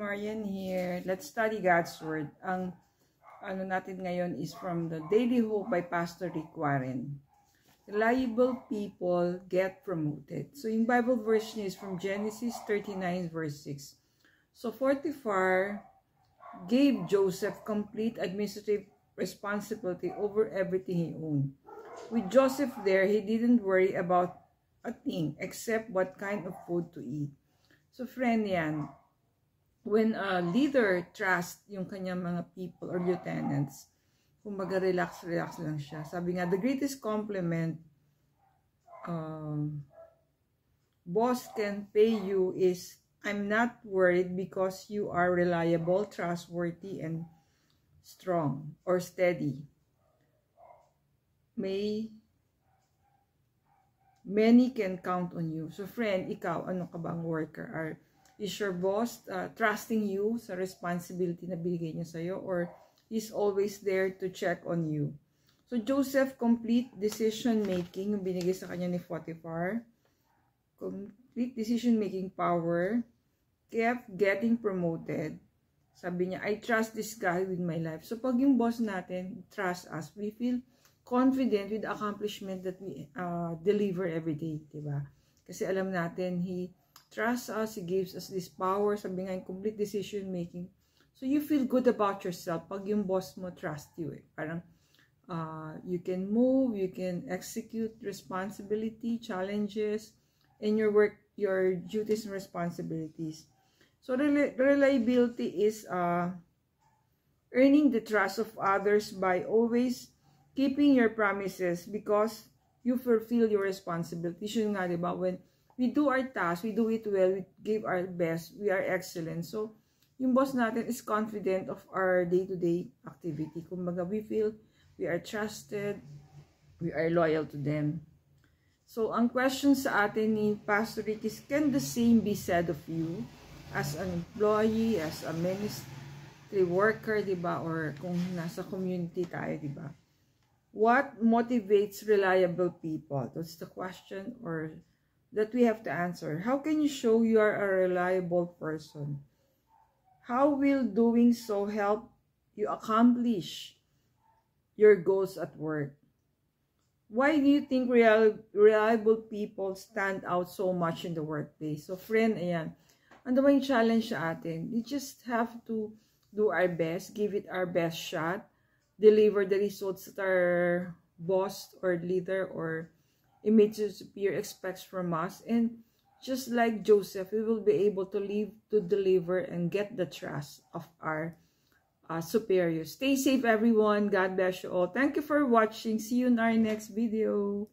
Marian here. Let's study God's Word. Ang ano natin ngayon is from the Daily Hope by Pastor Rick Warren. Reliable people get promoted. So yung Bible verse niya is from Genesis 39 verse 6. So Potiphar gave Joseph complete administrative responsibility over everything he owned. With Joseph there, he didn't worry about a thing except what kind of food to eat. So friend yan, when a leader trusts yung kanyang mga people or lieutenants, kumbaga relax lang siya. Sabi nga, the greatest compliment boss can pay you is, I'm not worried because you are reliable, trustworthy, and strong or steady. Many can count on you. So friend, ikaw, ano ka bang worker? Is your boss trusting you sa responsibility na binigay niya sa'yo, or he's always there to check on you? So Joseph, complete decision making, yung binigay sa kanya ni Potiphar, complete decision making power, kept getting promoted. Sabi niya, I trust this guy with my life. So pag yung boss natin trust us, we feel confident with the accomplishment that we deliver every day, diba? Kasi alam natin, he trusts us, he gives us this power, sabi nga, complete decision making. So you feel good about yourself pag yung boss mo trust you. Parang you can move, you can execute responsibility, challenges, and your work, your duties and responsibilities. So reliability is earning the trust of others by always keeping your promises because you fulfill your responsibilities. Yun nga, diba? When we do our task, we do it well, we give our best, we are excellent. So, yung boss natin is confident of our day-to-day activity. Kumbaga, we feel we are trusted, we are loyal to them. So, ang question sa atin ni Pastor Rick is, can the same be said of you as an employee, as a ministry worker, diba? Or kung nasa community tayo, diba? What motivates reliable people? That's the question or that we have to answer. How can you show you are a reliable person? How will doing so help you accomplish your goals at work? Why do you think reliable people stand out so much in the workplace? So friend, ayan. Ano ba yung challenge sa atin? We just have to do our best, give it our best shot, deliver the results that our boss or leader or immediate superior expects from us. And just like Joseph, we will be able to deliver and get the trust of our superiors. Stay safe, everyone. God bless you all. Thank you for watching. See you in our next video.